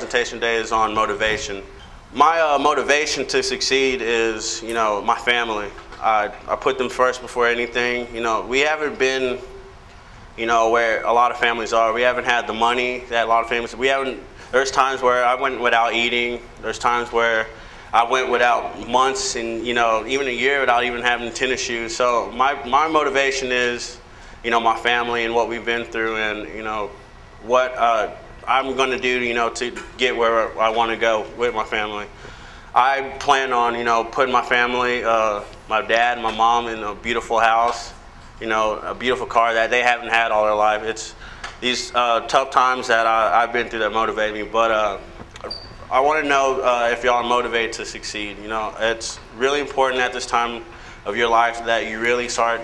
presentation today is on motivation. My motivation to succeed is, my family. I put them first before anything. We haven't been, where a lot of families are. We haven't had the money that a lot of families. There's times where I went without eating. There's times where I went without months and, even a year without even having tennis shoes. So my motivation is, my family and what we've been through, and, what I'm going to do, to get where I want to go with my family. I plan on, putting my family, my dad and my mom in a beautiful house, a beautiful car that they haven't had all their life. It's these tough times that I've been through that motivate me. But I want to know if y'all are motivated to succeed. It's really important at this time of your life that you really start,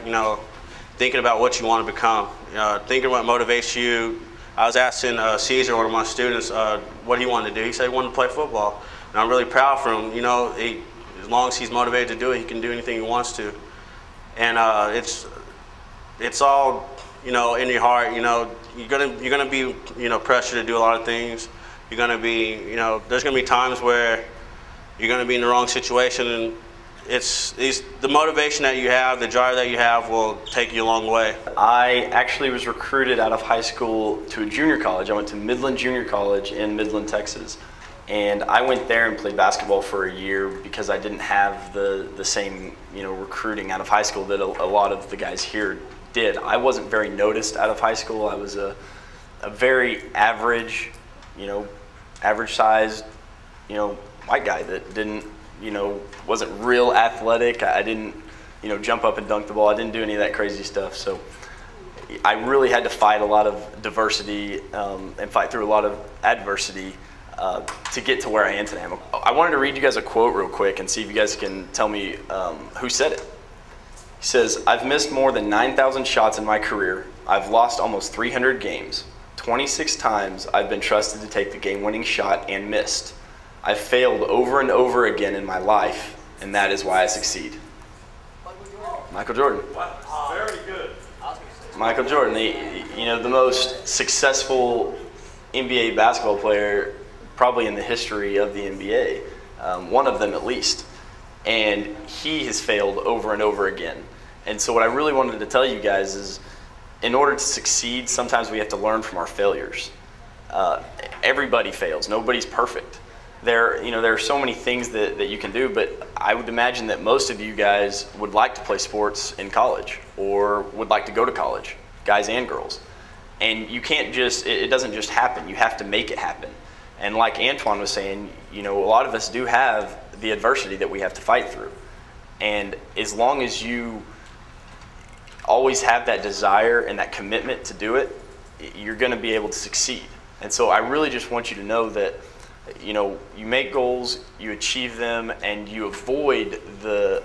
thinking about what you want to become, thinking what motivates you. I was asking Caesar, one of my students, what he wanted to do. He said he wanted to play football. And I'm really proud for him. As long as he's motivated to do it, he can do anything he wants to. And it's all, in your heart. You're gonna be, pressured to do a lot of things. You're gonna be, there's gonna be times where you're gonna be in the wrong situation, and the motivation that you have, the drive that you have, will take you a long way. I actually was recruited out of high school to a junior college. I went to Midland Junior College in Midland, Texas. And I went there and played basketball for a year because I didn't have the same, recruiting out of high school that a lot of the guys here did. I wasn't very noticed out of high school. I was a very average, average sized, white guy that didn't, wasn't real athletic. I didn't, jump up and dunk the ball. I didn't do any of that crazy stuff. So I really had to fight a lot of diversity and fight through a lot of adversity to get to where I am today. I wanted to read you guys a quote real quick and see if you guys can tell me who said it. He says, "I've missed more than 9,000 shots in my career. I've lost almost 300 games. 26 times I've been trusted to take the game-winning shot and missed. I've failed over and over again in my life, and that is why I succeed." Michael Jordan. Wow, very good. Michael Jordan, the most successful NBA basketball player probably in the history of the NBA, one of them at least. And he has failed over and over again. And so what I really wanted to tell you guys is, in order to succeed, sometimes we have to learn from our failures. Everybody fails. Nobody's perfect. There are so many things that you can do, but I would imagine that most of you guys would like to play sports in college or would like to go to college, guys and girls. And you can't it doesn't just happen. You have to make it happen. And like Antwan was saying, a lot of us do have the adversity that we have to fight through. And as long as you always have that desire and that commitment to do it, you're going to be able to succeed. And so I really just want you to know that, you make goals, you achieve them, and you avoid the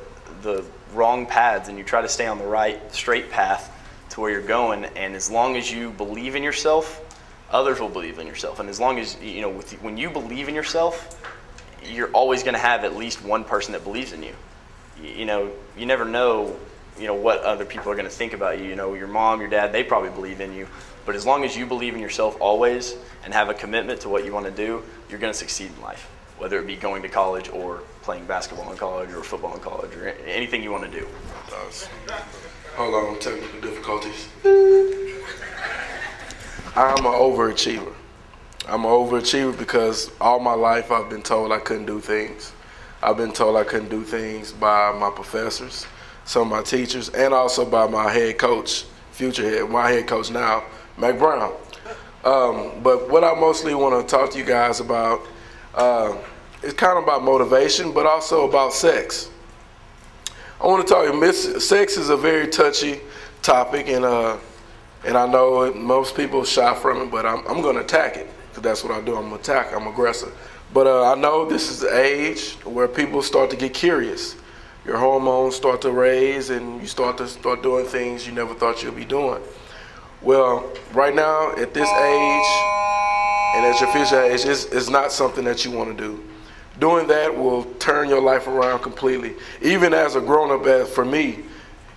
wrong paths, and you try to stay on the right, straight path to where you're going. And as long as you believe in yourself, others will believe in yourself. And as long as, when you believe in yourself, you're always going to have at least one person that believes in you. You never know, what other people are going to think about you. Your mom, your dad, they probably believe in you. But as long as you believe in yourself always and have a commitment to what you want to do, you're going to succeed in life, whether it be going to college or playing basketball in college or football in college or anything you want to do. Hold on, technical difficulties. I'm an overachiever. I'm an overachiever because all my life I've been told I couldn't do things. I've been told I couldn't do things by my professors, some of my teachers, and also by my head coach, my head coach now, Mac Brown. But what I mostly want to talk to you guys about is kind of about motivation, but also about sex. I want to tell you, sex is a very touchy topic, and I know most people shy from it, but I'm going to attack it, because that's what I do. I'm aggressive. But I know this is the age where people start to get curious. Your hormones start to raise, and you start doing things you never thought you'd be doing. Well, right now, at this age, and at your future age, it's not something that you want to do. Doing that will turn your life around completely. Even as a grown-up, for me,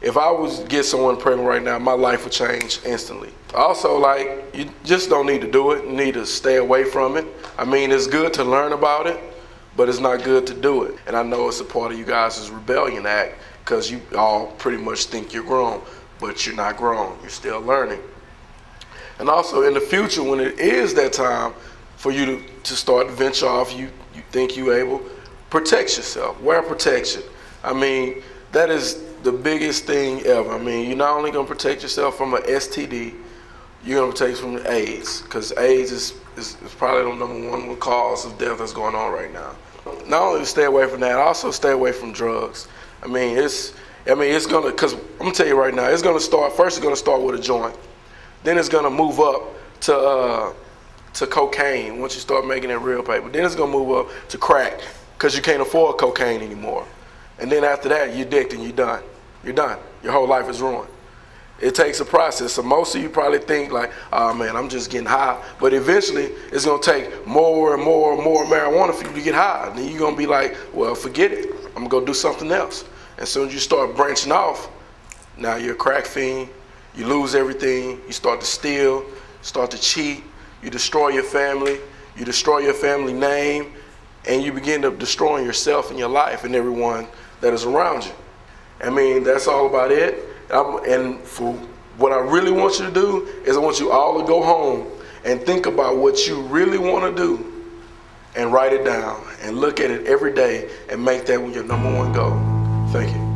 If I was to get someone pregnant right now, my life would change instantly. Also, like, you just don't need to do it. You need to stay away from it. I mean, it's good to learn about it, but it's not good to do it. And I know it's a part of you guys' rebellion act because you all pretty much think you're grown, but you're not grown. You're still learning. And also, in the future, when it is that time for you to start to venture off, you think you're able, protect yourself. Wear protection. I mean, that is the biggest thing ever. I mean, you're not only going to protect yourself from an STD, you're going to protect yourself from AIDS, because AIDS is probably the #1 cause of death that's going on right now. Not only stay away from that, also stay away from drugs. I mean, it's going to, because I'm going to tell you right now, it's going to start, first it's going to start with a joint. Then it's going to move up to cocaine once you start making that real paper. Then it's going to move up to crack because you can't afford cocaine anymore. And then after that, you're addicted and you're done. You're done. Your whole life is ruined. It takes a process. So most of you probably think like, oh man, I'm just getting high. But eventually, it's going to take more and more and more marijuana for you to get high. And then you're going to be like, well, forget it. I'm going to go do something else. And as soon as you start branching off, now you're a crack fiend. You lose everything. You start to steal, start to cheat. You destroy your family. You destroy your family name. And you begin to destroying yourself and your life and everyone that is around you. I mean, that's all about it. And for what I really want you to do is I want you all to go home and think about what you really want to do and write it down and look at it every day and make that your #1 goal. Thank you.